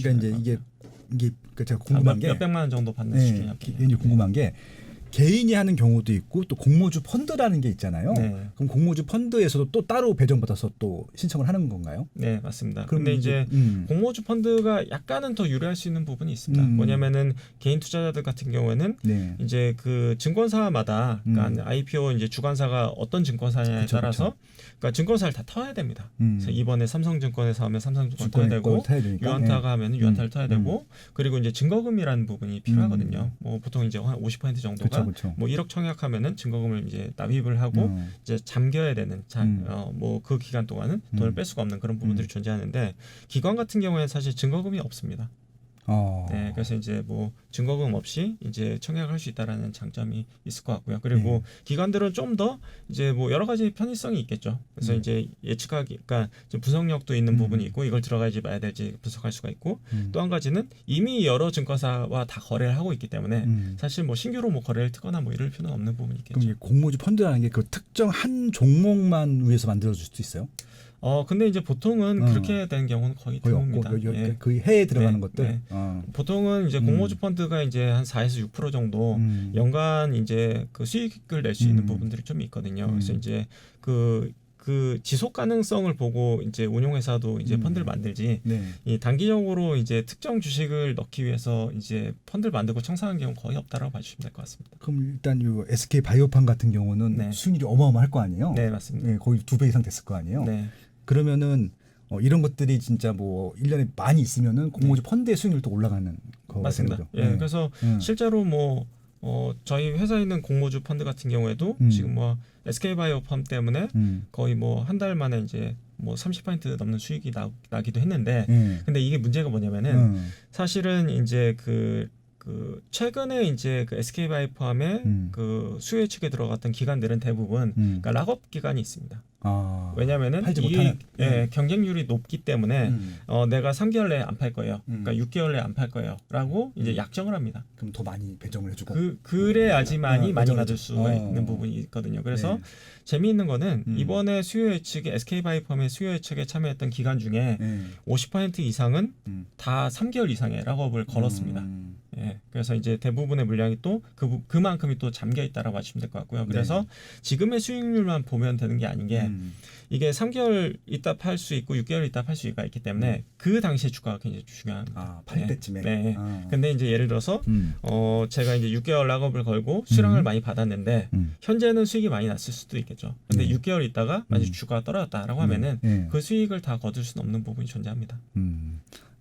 보시면 그러니까 이제 이게 그러니까 제가 아, 궁금한 게 몇백만 원 정도 받는 네, 수준이요. 굉장히 궁금한 게 개인이 하는 경우도 있고 또 공모주 펀드라는 게 있잖아요. 네. 그럼 공모주 펀드에서도 또 따로 배정받아서 또 신청을 하는 건가요? 네, 맞습니다. 그럼 근데 이제 음. 공모주 펀드가 약간은 더 유리할 수 있는 부분이 있습니다. 뭐냐면은 개인 투자자들 같은 경우에는 네. 이제 그 증권사마다 그러니까 IPO 이제 주관사가 어떤 증권사냐에 그쵸, 따라서 그러니까 증권사를 다 터야 됩니다. 그래서 이번에 삼성증권에서 하면 삼성증권 터야 되고 유한타가 하면 유한타를 터야 되고 그리고 이제 증거금이라는 부분이 필요하거든요. 뭐 보통 이제 한 50% 정도가 그쵸. 뭐 1억 청약하면은 증거금을 이제 납입을 하고 이제 잠겨야 되는 뭐 그 기간 동안은 돈을 뺄 수가 없는 그런 부분들이 존재하는데 기관 같은 경우에는 사실 증거금이 없습니다. 네, 그래서 이제 뭐 증거금 없이 이제 청약할 수 있다라는 장점이 있을 것 같고요. 그리고 기관들은 좀 더 이제 뭐 여러 가지 편의성이 있겠죠. 그래서 이제 예측하기, 그러니까 분석력도 있는 부분이 있고 이걸 들어가야지 마야 될지 분석할 수가 있고 또 한 가지는 이미 여러 증권사와 다 거래를 하고 있기 때문에 사실 뭐 신규로 뭐 거래를 트거나 뭐 이럴 필요는 없는 부분이 있겠죠. 그럼 공모주 펀드라는 게 그 특정 한 종목만 위해서 만들어질 수도 있어요? 근데 이제 보통은 그렇게 되는 경우는 거의 드뭅니다. 없고 그 해에 들어가는 것들. 네. 보통은 이제 공모주 펀드가 이제 한 4에서 6% 정도 연간 이제 그 수익을 낼 수 있는 부분들이 좀 있거든요. 그래서 이제 그 지속 가능성을 보고 이제 운용회사도 이제 펀드를 만들지 이 단기적으로 이제 특정 주식을 넣기 위해서 이제 펀드를 만들고 청산하는 경우는 거의 없다라고 봐주시면 될 것 같습니다. 그럼 일단 요 SK 바이오팜 같은 경우는 수익률이 어마어마할 거 아니에요? 네, 맞습니다. 네, 거의 2배 이상 됐을 거 아니에요? 네. 그러면은 이런 것들이 진짜 뭐 1년에 많이 있으면은 공모주 펀드의 수익률도 올라가는 거 맞습니다. 거죠. 예, 그래서 실제로 뭐 저희 회사에 있는 공모주 펀드 같은 경우에도 지금 뭐 SK바이오팜 때문에 거의 뭐 한 달 만에 이제 뭐 30% 넘는 수익이 나기도 했는데 근데 이게 문제가 뭐냐면은 사실은 이제 그 최근에 이제 그 SK바이오팜의 그 수요 예측에 들어갔던 기관들은 대부분 그러니까 락업 기간이 있습니다. 왜냐면은 이 경쟁률이 높기 때문에 내가 3개월 내에 안 팔 거예요. 그러니까 6개월 내에 안 팔 거예요라고 이제 약정을 합니다. 그럼 더 많이 배정을 해주고. 그래야지만이 많이 받을 수가 있는 부분이 있거든요. 그래서 재미있는 거는 이번에 수요 예측에 SK바이오팜의 수요 예측에 참여했던 기관 중에 50% 이상은 다 3개월 이상의 락업을 걸었습니다. 예, 그래서 이제 대부분의 물량이 또 그만큼이 또 잠겨 있다라고 하시면 될 것 같고요. 그래서 지금의 수익률만 보면 되는 게 아닌 게 이게 3개월 있다 팔 수 있고 6개월 있다 팔 수가 있기 때문에 그 당시의 주가가 굉장히 중요합니다. 팔 때쯤에. 네. 근데 이제 예를 들어서 제가 이제 6개월 락업을 걸고 수량을 많이 받았는데 현재는 수익이 많이 났을 수도 있겠죠. 근데 6개월 있다가 만약 주가가 떨어졌다라고 하면은 그 수익을 다 거둘 수는 없는 부분이 존재합니다.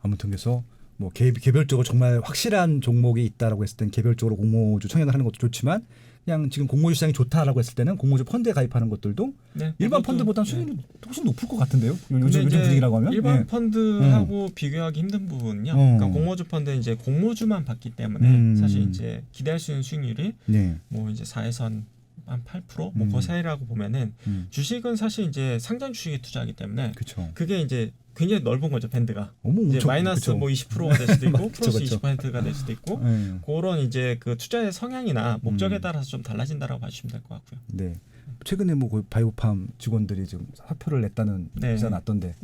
아무튼 그래서 뭐 개별적으로 정말 확실한 종목이 있다라고 했을 땐 개별적으로 공모주 청약을 하는 것도 좋지만 그냥 지금 공모주 시장이 좋다라고 했을 때는 공모주 펀드에 가입하는 것들도 일반 펀드보다는 수익률이 훨씬 높을 것 같은데요. 요즘 분위기라고 하면 일반 펀드하고 비교하기 힘든 부분은요. 그러니까 공모주 펀드는 이제 공모주만 받기 때문에 사실 이제 기대할 수 있는 수익률이 뭐 이제 4에서 한 8%? 뭐 그 사이라고 보면은 주식은 사실 이제 상장 주식에 투자하기 때문에 그게 이제 굉장히 넓은 거죠, 밴드가. 이제 마이너스 뭐 20%가 될 수도 있고 플러스 20%가 될 수도 있고 그런 이제 그 투자의 성향이나 목적에 따라서 좀 달라진다라고 봐주시면 될 것 같고요. 네. 최근에 뭐 그 바이오팜 직원들이 지금 사표를 냈다는 기사 났던데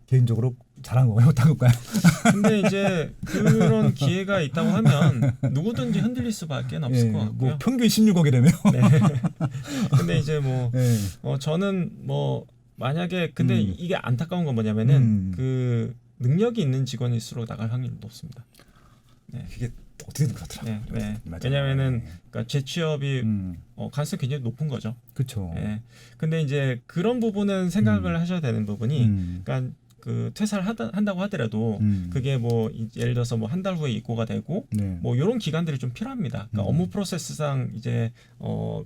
개인적으로 잘한 건가요, 못한 건가요? 근데 이제 그런 기회가 있다고 하면 누구든지 흔들릴 수밖에 없을 것 같고요. 뭐 평균 16억이라며. 근데 이제 뭐 저는 뭐 만약에 근데 이게 안타까운 건 뭐냐면은 그 능력이 있는 직원일수록 나갈 확률이 높습니다. 그게 어떻게든 그렇더라고요. 왜냐면은 그러니까 재취업이 가능성이 굉장히 높은 거죠. 그렇죠. 근데 이제 그런 부분은 생각을 하셔야 되는 부분이 그러니까 그 퇴사를 한다고 하더라도 그게 뭐 예를 들어서 뭐 한 달 후에 입고가 되고 뭐 이런 기간들이 좀 필요합니다. 그러니까 업무 프로세스상 이제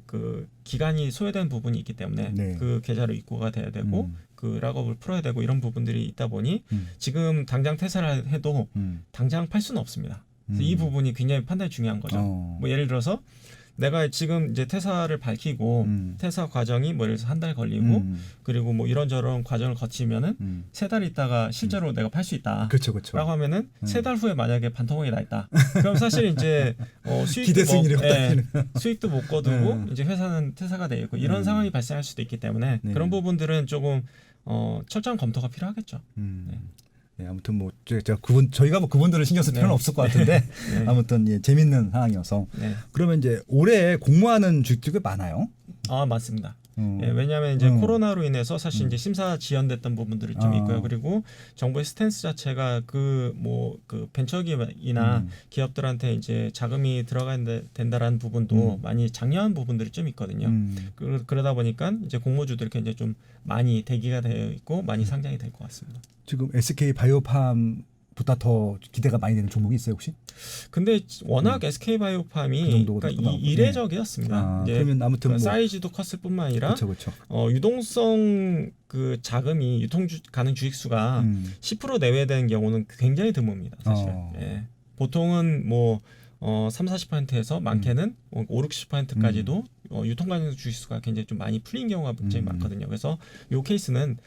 그 기간이 소요된 부분이 있기 때문에 그 계좌로 입고가 돼야 되고 그 락업을 풀어야 되고 이런 부분들이 있다 보니 지금 당장 퇴사를 해도 당장 팔 수는 없습니다. 그래서 이 부분이 굉장히 판단이 중요한 거죠. 뭐 예를 들어서 내가 지금 이제 퇴사를 밝히고 퇴사 과정이 뭐 예를 들어서 한 달 걸리고 그리고 뭐 이런저런 과정을 거치면은 3달 있다가 실제로 내가 팔 수 있다. 라고 하면은 3달 후에 만약에 반토막이 나 있다. 그럼 사실 이제 수익도 못 거두고 이제 회사는 퇴사가 돼 있고 이런 상황이 발생할 수도 있기 때문에 그런 부분들은 조금 철저한 검토가 필요하겠죠. 네, 아무튼 뭐 제가 저희가 뭐 그분들을 신경 쓸 필요는 없을 것 같은데 네. 아무튼 예, 재밌는 상황이어서. 네. 그러면 이제 올해 공모하는 주식들이 많아요? 아 맞습니다. 예, 왜냐하면 이제 코로나로 인해서 사실 이제 심사 지연됐던 부분들이 좀 있고요. 그리고 정부의 스탠스 자체가 그 벤처기업이나 기업들한테 이제 자금이 들어가야 된다라는 부분도 많이 장려한 부분들이 좀 있거든요. 그러다 보니까 이제 공모주들이 굉장히 좀 많이 대기가 되어 있고 많이 상장이 될 것 같습니다. 지금 SK 바이오팜보다 더 기대가 많이 되는 종목이 있어요 혹시? 근데 워낙 SK 바이오팜이 그 그러니까 이례적이었습니다. 이제 그러면 아무튼 뭐 사이즈도 컸을 뿐만 아니라 그쵸. 유동성 그 자금이 유통 가능 주식수가 10% 내외 되는 경우는 굉장히 드뭅니다. 사실. 예. 보통은 뭐 30-40%에서 많게는 50-60%까지도 유통 가능 주식수가 굉장히 좀 많이 풀린 경우가 굉장히 많거든요. 그래서 이 케이스는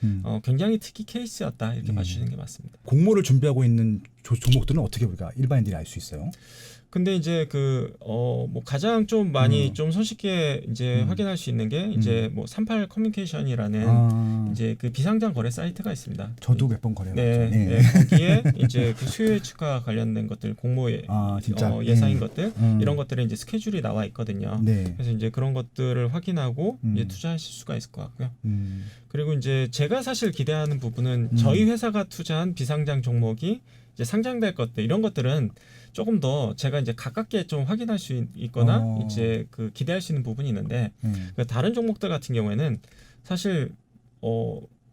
굉장히 특이 케이스였다 이렇게 봐주시는 게 맞습니다. 공모를 준비하고 있는 종목들은 어떻게 우리가 일반인들이 알 수 있어요? 근데 이제 뭐 가장 좀 많이 좀 손쉽게 이제 확인할 수 있는 게 이제 뭐 38 커뮤니케이션이라는 이제 그 비상장 거래 사이트가 있습니다. 저도 몇 번 거래해봤죠. 네. 거기에 이제 그 수요 예측과 관련된 것들, 공모의 예상인 것들 이런 것들에 이제 스케줄이 나와 있거든요. 네. 그래서 이제 그런 것들을 확인하고 이제 투자하실 수가 있을 것 같고요. 그리고 이제 제가 사실 기대하는 부분은 저희 회사가 투자한 비상장 종목이 이제 상장될 것들 이런 것들은 조금 더 제가 이제 가깝게 좀 확인할 수 있거나 이제 그 기대할 수 있는 부분이 있는데 그 다른 종목들 같은 경우에는 사실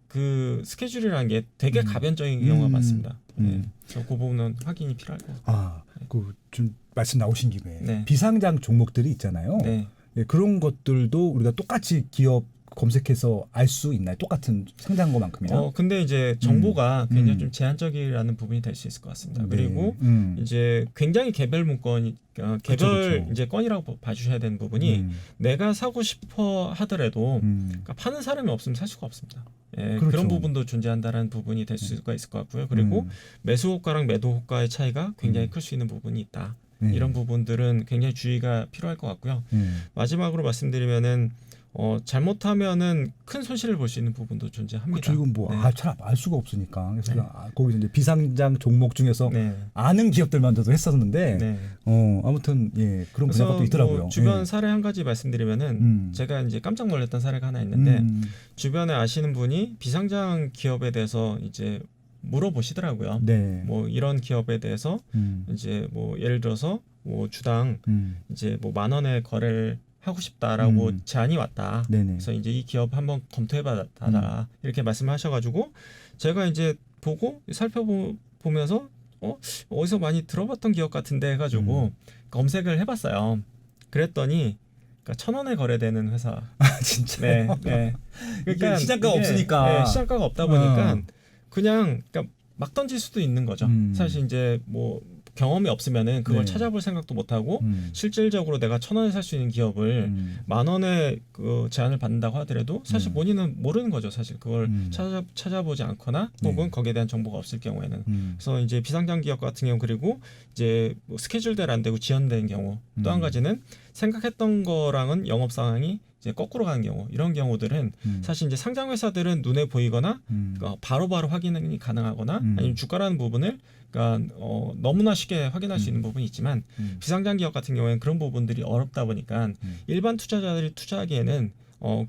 그 스케줄이라는 게 되게 가변적인 경우가 많습니다. 그래서 그 부분은 확인이 필요할 것 같아요. 그 좀 말씀 나오신 김에 네. 비상장 종목들이 있잖아요. 네. 예, 그런 것들도 우리가 똑같이 기업 검색해서 알 수 있나요? 똑같은 상장한 것만큼이나? 근데 이제 정보가 굉장히 좀 제한적이라는 부분이 될 수 있을 것 같습니다. 네. 그리고 이제 굉장히 개별 문건, 개별 이제 건이라고 봐주셔야 되는 부분이 내가 사고 싶어 하더라도 그러니까 파는 사람이 없으면 살 수가 없습니다. 예, 그렇죠. 그런 부분도 존재한다라는 부분이 될 수가 있을 것 같고요. 그리고 매수 호가랑 매도 호가의 차이가 굉장히 클 수 있는 부분이 있다. 이런 부분들은 굉장히 주의가 필요할 것 같고요. 마지막으로 말씀드리면은 잘못하면은 큰 손실을 볼 수 있는 부분도 존재합니다. 그렇죠. 이건 뭐 잘 알 수가 없으니까. 그래서 네. 거기서 이제 비상장 종목 중에서 아는 기업들만도 했었는데 아무튼 예, 그런 분야가 또 있더라고요. 뭐 주변 사례 한 가지 말씀드리면은 제가 이제 깜짝 놀랐던 사례가 하나 있는데 주변에 아시는 분이 비상장 기업에 대해서 이제 물어보시더라고요. 네. 뭐 이런 기업에 대해서 이제 뭐 예를 들어서 뭐 주당 이제 뭐 10,000원에 거래를 하고 싶다라고 제안이 왔다. 네네. 그래서 이제 이 기업 한번 검토해봐라 이렇게 말씀하셔가지고 제가 이제 보고 살펴보면서 어디서 많이 들어봤던 기업 같은데 해가지고 검색을 해봤어요. 그랬더니 그러니까 1,000원에 거래되는 회사. 진짜. 네. 그러니까 시장가가 없으니까. 네, 시장가가 없다 보니까 그냥 그러니까 막 던질 수도 있는 거죠. 사실 이제 뭐 경험이 없으면은 그걸 찾아볼 생각도 못 하고 실질적으로 내가 1,000원에 살 수 있는 기업을 10,000원에 그 제안을 받는다고 하더라도 사실 본인은 모르는 거죠. 사실 그걸 찾아보지 않거나 혹은 거기에 대한 정보가 없을 경우에는. 그래서 이제 비상장 기업 같은 경우 그리고 이제 뭐 스케줄대로 안 되고 지연되는 경우 또 한 가지는 생각했던 거랑은 영업 상황이 이제 거꾸로 가는 경우 이런 경우들은 사실 이제 상장 회사들은 눈에 보이거나 바로바로 확인이 가능하거나 아니면 주가라는 부분을 그러니까 너무나 쉽게 확인할 수 있는 부분이 있지만 비상장 기업 같은 경우에는 그런 부분들이 어렵다 보니까 일반 투자자들이 투자하기에는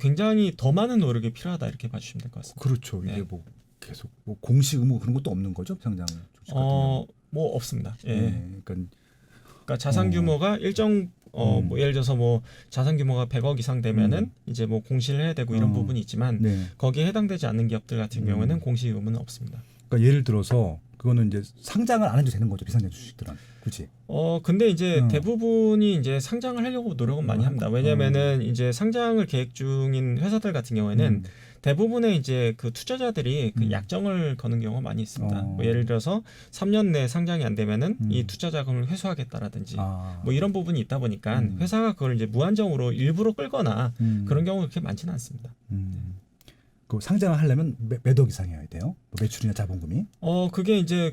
굉장히 더 많은 노력이 필요하다 이렇게 봐주시면 될 것 같습니다. 그렇죠. 이게 뭐 계속 뭐 공시 의무 그런 것도 없는 거죠, 비상장 주식 같은 경우. 뭐 없습니다. 예. 그러니까 자산 규모가 일정 뭐 예를 들어서 뭐 자산 규모가 100억 이상 되면은 이제 뭐 공시를 해야 되고 이런 부분이 있지만 거기에 해당되지 않는 기업들 같은 경우에는 공시 의무는 없습니다. 그러니까 예를 들어서 그거는 이제 상장을 안 해도 되는 거죠, 비상장 주식들은. 그렇지. 근데 이제 대부분이 이제 상장을 하려고 노력은 많이 합니다. 왜냐면은 이제 상장을 계획 중인 회사들 같은 경우에는 대부분의 이제 그 투자자들이 그 약정을 거는 경우가 많이 있습니다. 뭐 예를 들어서 3년 내 상장이 안 되면은 이 투자 자금을 회수하겠다라든지 뭐 이런 부분이 있다 보니까 회사가 그걸 이제 무한정으로 일부러 끌거나 그런 경우가 그렇게 많지는 않습니다. 그 상장을 하려면 몇 억 이상이어야 돼요? 매출이나 자본금이? 그게 이제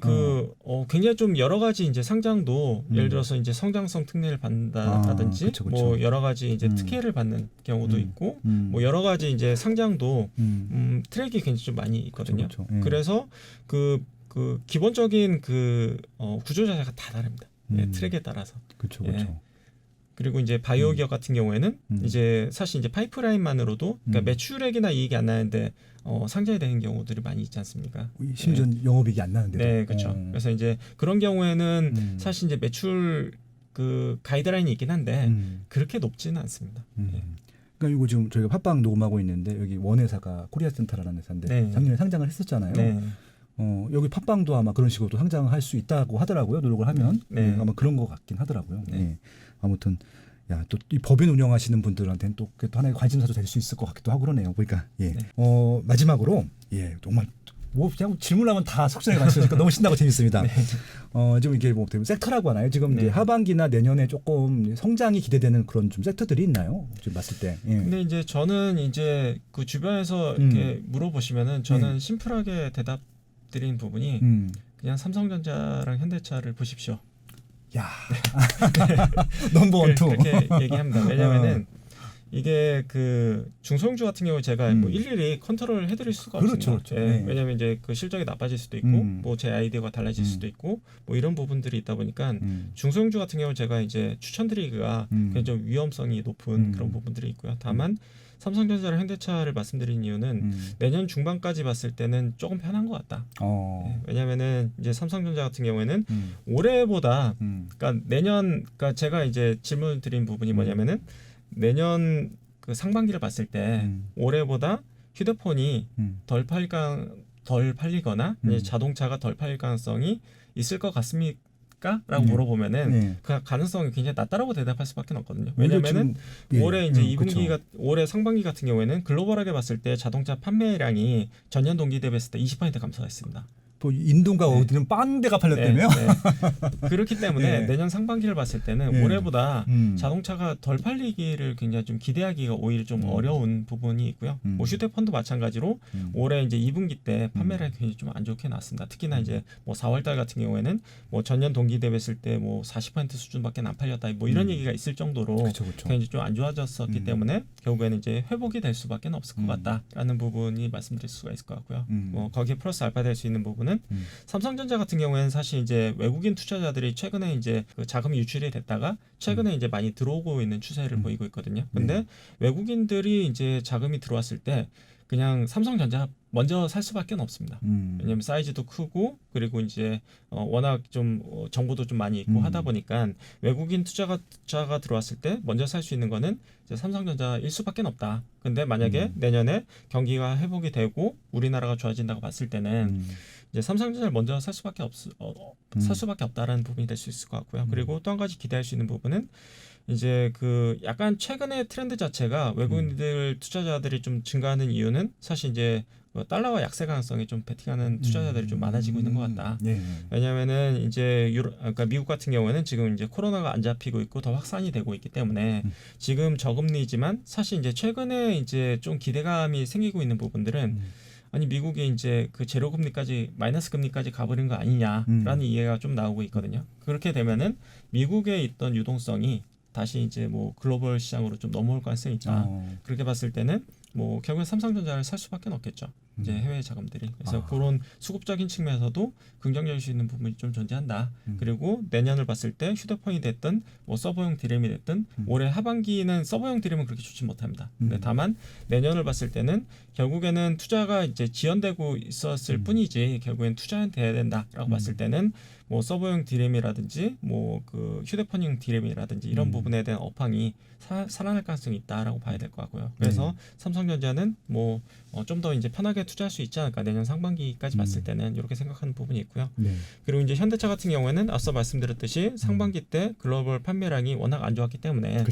굉장히 좀 여러 가지 이제 상장도 예를 들어서 이제 성장성 특례를 받는다든지 그쵸. 뭐 여러 가지 이제 특혜를 받는 경우도 있고 뭐 여러 가지 이제 상장도 트랙이 굉장히 좀 많이 있거든요. 그쵸. 그래서 그 그 기본적인 그 구조 자체가 다 다릅니다. 예, 트랙에 따라서. 그렇죠. 예. 그리고 이제 바이오 기업 같은 경우에는 이제 사실 이제 파이프라인만으로도 그러니까 매출액이나 이익이 안 나는데 상장이 되는 경우들이 많이 있지 않습니까? 심지어 영업이익이 안 나는데도. 네, 그렇죠. 그래서 이제 그런 경우에는 사실 이제 매출 그 가이드라인이 있긴 한데 그렇게 높지는 않습니다. 예. 그러니까 이거 지금 저희가 팟빵 녹음하고 있는데 여기 원회사가 코리아센터라는 회사인데 네. 작년에 상장을 했었잖아요. 네. 여기 팟빵도 아마 그런 식으로 상장할 수 있다고 하더라고요. 노력을 하면. 네. 아마 그런 것 같긴 하더라고요. 네. 네. 아무튼 야, 또 이 법인 운영하시는 분들한테는 또 하나의 관심사도 될 수 있을 것 같기도 하고 그러네요. 그러니까 예. 네. 마지막으로 예, 정말 뭐 그냥 질문하면 다 속전에 가시니까 너무 신나고 재밌습니다. 네. 지금 이게 뭐 섹터라고 하나요? 지금 네. 이제 하반기나 내년에 조금 성장이 기대되는 그런 좀 섹터들이 있나요? 지금 봤을 때. 예. 근데 이제 저는 이제 그 주변에서 이렇게 물어보시면은 저는 심플하게 대답드린 부분이 그냥 삼성전자랑 현대차를 보십시오. 야, 넘버 1, 2. 그렇게 얘기합니다. 왜냐면은 이게 그 중소형주 같은 경우 제가 뭐 일일이 컨트롤 해드릴 수가 없습니다. 그렇죠. 예, 네. 왜냐면 이제 그 실적이 나빠질 수도 있고 뭐 제 아이디어가 달라질 수도 있고 뭐 이런 부분들이 있다 보니까 중소형주 같은 경우 제가 이제 추천드리기가 굉장히 좀 위험성이 높은 그런 부분들이 있고요. 다만 삼성전자랑 현대차를 말씀드린 이유는 내년 중반까지 봤을 때는 조금 편한 것 같다. 예, 왜냐면은 이제 삼성전자 같은 경우에는 올해보다 그러니까 내년 그러니까 제가 이제 질문 드린 부분이 뭐냐면은 내년 그 상반기를 봤을 때 올해보다 휴대폰이 덜 팔리거나 이제 자동차가 덜 팔릴 가능성이 있을 것 같습니까? 라고 물어보면은 그 가능성이 굉장히 낮다라고 대답할 수밖에 없거든요. 왜냐면은 올해 이제 2분기가 올해 상반기 같은 경우에는 글로벌하게 봤을 때 자동차 판매량이 전년 동기 대비했을 때 20% 감소했습니다. 또 인도인가 네. 어디는 빤 데가 팔렸다며요? 네. 그렇기 때문에 네. 내년 상반기를 봤을 때는 올해보다 자동차가 덜 팔리기를 굉장히 좀 기대하기가 오히려 좀 어려운 부분이 있고요. 뭐 휴대폰도 마찬가지로 올해 이제 2분기 때 판매량이 굉장히 좀 안 좋게 나왔습니다. 특히나 이제 뭐 4월달 같은 경우에는 뭐 전년 동기 대비했을 때 뭐 40% 수준밖에 안 팔렸다. 뭐 이런 얘기가 있을 정도로 그쵸. 굉장히 좀 안 좋아졌었기 때문에 결국에는 이제 회복이 될 수밖에 없을 것 같다라는 부분이 말씀드릴 수가 있을 것 같고요. 뭐 거기에 플러스 알파 될 수 있는 부분은 삼성전자 같은 경우에는 사실 이제 외국인 투자자들이 최근에 이제 그 자금이 유출이 됐다가 최근에 이제 많이 들어오고 있는 추세를 보이고 있거든요. 근데 외국인들이 이제 자금이 들어왔을 때 그냥 삼성전자 먼저 살 수밖에 없습니다. 왜냐하면 사이즈도 크고 그리고 이제 워낙 좀 정보도 좀 많이 있고 하다 보니까 외국인 투자가 들어왔을 때 먼저 살 수 있는 거는 이제 삼성전자일 수밖에 없다. 근데 만약에 내년에 경기가 회복이 되고 우리나라가 좋아진다고 봤을 때는 이제 삼성전자를 먼저 살 수밖에 없다라는 부분이 될 수 있을 것 같고요. 그리고 또 한 가지 기대할 수 있는 부분은 이제 그 약간 최근의 트렌드 자체가 외국인들 투자자들이 좀 증가하는 이유는 사실 이제 달러와 약세 가능성이 좀 베팅하는 투자자들이 좀 많아지고 있는 것 같다. 왜냐하면은 이제 그러니까 미국 같은 경우에는 지금 이제 코로나가 안 잡히고 있고 더 확산이 되고 있기 때문에 지금 저금리지만 사실 이제 최근에 이제 좀 기대감이 생기고 있는 부분들은 아니 미국이 이제 그 제로 금리까지 마이너스 금리까지 가버린 거 아니냐라는 이해가 좀 나오고 있거든요. 그렇게 되면은 미국에 있던 유동성이 다시 이제 뭐 글로벌 시장으로 좀 넘어올 가능성이 있다. 그렇게 봤을 때는 뭐 결국엔 삼성전자를 살 수밖에 없겠죠. 이제 해외 자금들이. 그래서 그런 수급적인 측면에서도 긍정적일 수 있는 부분이 좀 존재한다. 그리고 내년을 봤을 때 휴대폰이 됐든 뭐 서버용 디램이 됐든 올해 하반기는 서버용 디램은 그렇게 좋지 못합니다. 근데 다만 내년을 봤을 때는 결국에는 투자가 이제 지연되고 있었을 뿐이지 결국엔 투자는 돼야 된다라고 봤을 때는 뭐 서버용 디램이라든지 뭐 그 휴대폰용 디램이라든지 이런 부분에 대한 업황이 살아날 가능성이 있다라고 봐야 될 것 같고요. 그래서 삼성전자는 뭐 좀 더 이제 편하게 투자할 수 있지 않을까 내년 상반기까지 봤을 때는 이렇게 생각하는 부분이 있고요. 그리고 이제 현대차 같은 경우에는 앞서 말씀드렸듯이 상반기 때 글로벌 판매량이 워낙 안 좋았기 때문에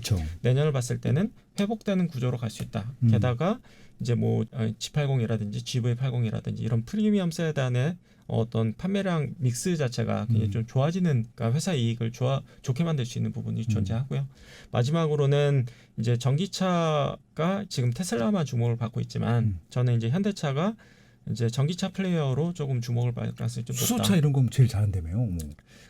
내년을 봤을 때는 회복되는 구조로 갈 수 있다. 게다가 이제 뭐 G80이라든지 GV80이라든지 이런 프리미엄 세단의 어떤 판매량 믹스 자체가 굉장히 좀 좋아지는, 그러니까 회사 이익을 좋게 만들 수 있는 부분이 존재하고요. 마지막으로는 이제 전기차가 지금 테슬라만 주목을 받고 있지만 저는 이제 현대차가 이제 전기차 플레이어로 조금 주목을 받을 가능성이 좀 높다. 수소차 이런 건 제일 잘한다며요. 뭐.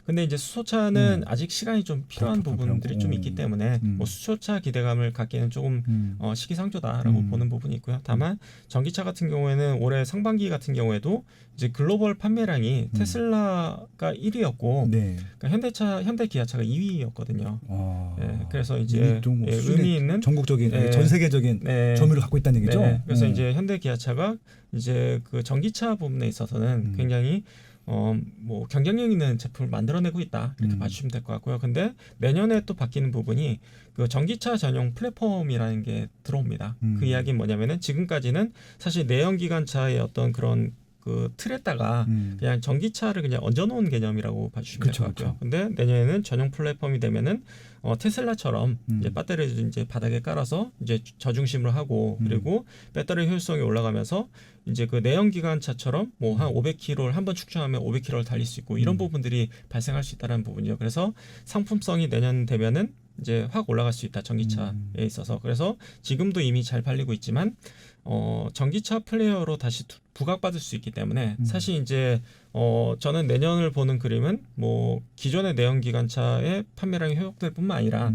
근데 이제 수소차는 아직 시간이 좀 필요한 부분들이 좀 있기 때문에 뭐 수소차 기대감을 갖기에는 조금 시기상조다라고 보는 부분이 있고요. 다만 전기차 같은 경우에는 올해 상반기 같은 경우에도 이제 글로벌 판매량이 테슬라가 1위였고 네. 그러니까 현대 기아차가 2위였거든요. 네, 그래서 이제 뭐 의미 있는 전국적인 전 세계적인 점유율을 갖고 있다는 얘기죠. 네, 그래서 이제 현대 기아차가 이제 그 전기차 부분에 있어서는 굉장히 뭐 경쟁력 있는 제품을 만들어내고 있다 이렇게 봐주시면 될 것 같고요. 근데 내년에 또 바뀌는 부분이 그 전기차 전용 플랫폼이라는 게 들어옵니다. 그 이야기는 뭐냐면은 지금까지는 사실 내연기관차의 어떤 그런 그 틀에다가 그냥 전기차를 그냥 얹어놓은 개념이라고 봐주시면 될 것 같고요. 근데 내년에는 전용 플랫폼이 되면은 테슬라처럼 이제 배터리를 이제 바닥에 깔아서 이제 저중심으로 하고 그리고 배터리 효율성이 올라가면서 이제 그 내연기관차처럼 뭐 한 500km를 한번 축적하면 500km를 달릴 수 있고 이런 부분들이 발생할 수 있다는 부분이죠. 그래서 상품성이 내년 되면은 이제 확 올라갈 수 있다 전기차에 있어서. 그래서 지금도 이미 잘 팔리고 있지만 전기차 플레이어로 다시 부각받을 수 있기 때문에 사실 이제 저는 내년을 보는 그림은 뭐 기존의 내연기관차의 판매량이 회복될 뿐만 아니라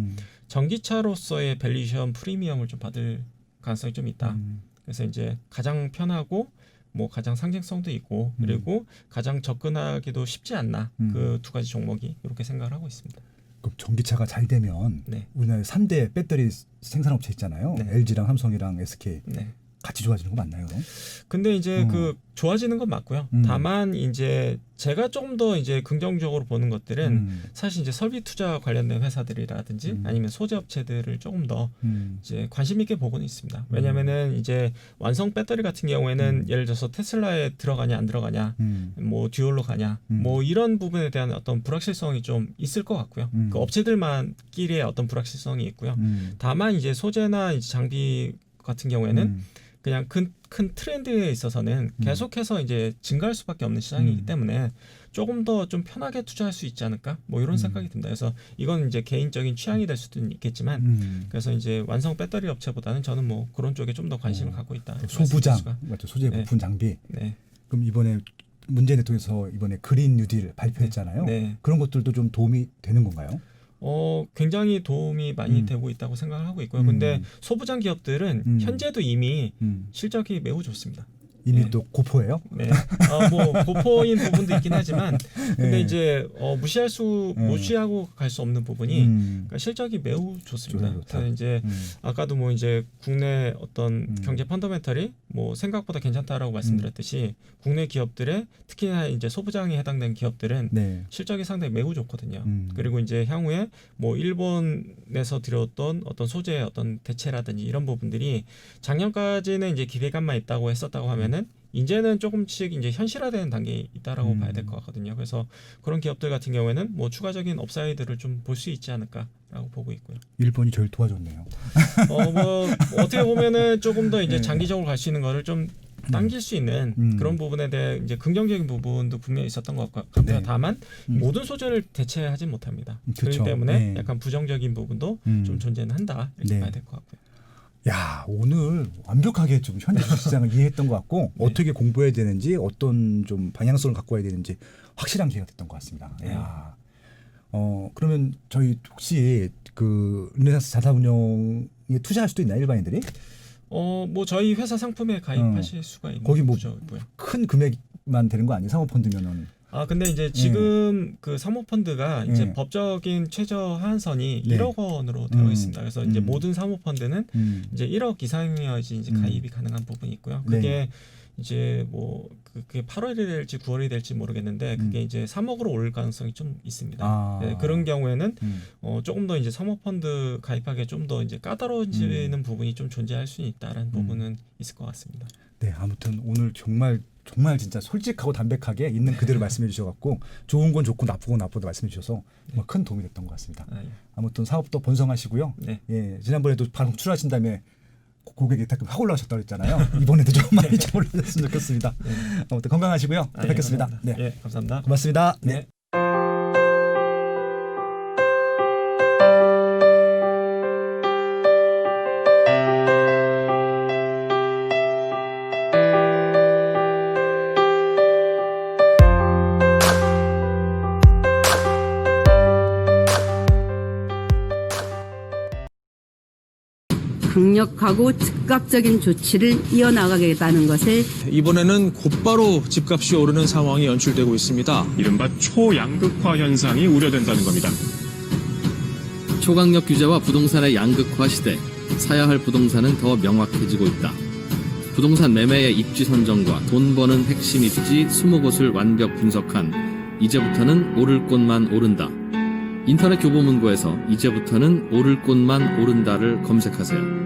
전기차로서의 밸류에이션 프리미엄을 좀 받을 가능성이 좀 있다. 그래서 이제 가장 편하고 뭐 가장 상징성도 있고 그리고 가장 접근하기도 쉽지 않나 그 두 가지 종목이 이렇게 생각을 하고 있습니다. 그럼 전기차가 잘 되면 네. 우리나라 3대 배터리 생산업체 있잖아요. 네. LG랑 삼성이랑 SK. 네. 같이 좋아지는 거 맞나요? 그럼? 근데 이제 그 좋아지는 건 맞고요. 다만 이제 제가 조금 더 이제 긍정적으로 보는 것들은 사실 이제 설비 투자 관련된 회사들이라든지 아니면 소재 업체들을 조금 더 이제 관심 있게 보고는 있습니다. 왜냐면은 이제 완성 배터리 같은 경우에는 예를 들어서 테슬라에 들어가냐 안 들어가냐, 뭐 듀얼로 가냐, 뭐 이런 부분에 대한 어떤 불확실성이 좀 있을 것 같고요. 그 업체들만끼리의 어떤 불확실성이 있고요. 다만 이제 소재나 이제 장비 같은 경우에는 그냥 큰 트렌드에 있어서는 계속해서 이제 증가할 수밖에 없는 시장이기 때문에 조금 더 좀 편하게 투자할 수 있지 않을까? 뭐 이런 생각이 듭니다. 그래서 이건 이제 개인적인 취향이 될 수도 있겠지만 그래서 이제 완성 배터리 업체보다는 저는 뭐 그런 쪽에 좀 더 관심을 갖고 있다. 소부장, 맞죠? 소재 부품 장비. 네. 그럼 이번에 문재인 대통령에서 이번에 그린 뉴딜 발표했잖아요. 네. 그런 것들도 좀 도움이 되는 건가요? 굉장히 도움이 많이 되고 있다고 생각을 하고 있고요. 근데 소부장 기업들은 현재도 이미 실적이 매우 좋습니다. 이미 네. 또 고포예요? 네. 뭐 고포인 부분도 있긴 하지만 근데 이제 무시하고 갈 수 없는 부분이 그러니까 실적이 매우 좋습니다. 그래서 이제 아까도 뭐 이제 국내 어떤 경제 펀더멘털이 뭐 생각보다 괜찮다라고 말씀드렸듯이 국내 기업들의 특히나 이제 소부장에 해당된 기업들은 실적이 상당히 매우 좋거든요. 그리고 이제 향후에 뭐 일본에서 들여왔던 어떤 소재의 어떤 대체라든지 이런 부분들이 작년까지는 이제 기대감만 있다고 했었다고 하면은 이제는 조금씩 이제 현실화되는 단계에 있다라고 봐야 될 것 같거든요. 그래서 그런 기업들 같은 경우에는 뭐 추가적인 업사이드를 좀 볼 수 있지 않을까라고 보고 있고요. 일본이 저를 도와줬네요. 뭐 어떻게 보면은 조금 더 이제 장기적으로 갈 수 있는 거를 좀 당길 수 있는 그런 부분에 대해 이제 긍정적인 부분도 분명히 있었던 것 같고요. 다만 모든 소재를 대체하지 못합니다. 그렇기 때문에 약간 부정적인 부분도 좀 존재는 한다 이렇게 봐야 될 것 같고요. 야, 오늘 완벽하게 좀 현재 시장을 이해했던 것 같고 어떻게 공부해야 되는지 어떤 좀 방향성을 갖고 와야 되는지 확실한 기회가 됐던 것 같습니다. 야. 그러면 저희 혹시 그 르네상스 자산운용에 투자할 수도 있나요, 일반인들이? 뭐 저희 회사 상품에 가입하실 수가 있는 거기 뭐 구조고요. 큰 금액만 되는 거 아니에요? 사모펀드면은. 근데 이제 지금 그 사모펀드가 이제 법적인 최저 하한선이 1억 원으로 되어 있습니다. 그래서 이제 모든 사모펀드는 이제 1억 이상이어야지 이제 가입이 가능한 부분이 있고요. 그게 이제 뭐 그게 8월이 될지 9월이 될지 모르겠는데 그게 이제 3억으로 오를 가능성이 좀 있습니다. 네, 그런 경우에는 조금 더 이제 사모펀드 가입하기에 좀 더 이제 까다로워지는 부분이 좀 존재할 수 있다라는 부분은 있을 것 같습니다. 네, 아무튼 오늘 정말 진짜 솔직하고 담백하게 있는 그대로 말씀해 주셔갖고 좋은 건 좋고 나쁘고 건 나쁘다 말씀해 주셔서 정말 큰 도움이 됐던 것 같습니다. 아무튼 사업도 번성하시고요. 예, 지난번에도 바로 출하신 다음에 고객이 딱 확 올라가셨다고 했잖아요. 이번에도 좀 많이 좀 올라갔으면 좋겠습니다. 아무튼 건강하시고요. 또 뵙겠습니다. 감사합니다. 네, 감사합니다. 고맙습니다. 네. 강력하고 즉각적인 조치를 이어나가겠다는 것을 이번에는 곧바로 집값이 오르는 상황이 연출되고 있습니다. 이른바 초양극화 현상이 우려된다는 겁니다. 초강력 규제와 부동산의 양극화 시대, 사야 할 부동산은 더 명확해지고 있다. 부동산 매매의 입지 선정과 돈 버는 핵심 입지 20곳을 완벽 분석한 이제부터는 오를 곳만 오른다. 인터넷 교보문고에서 이제부터는 오를 곳만 오른다를 검색하세요.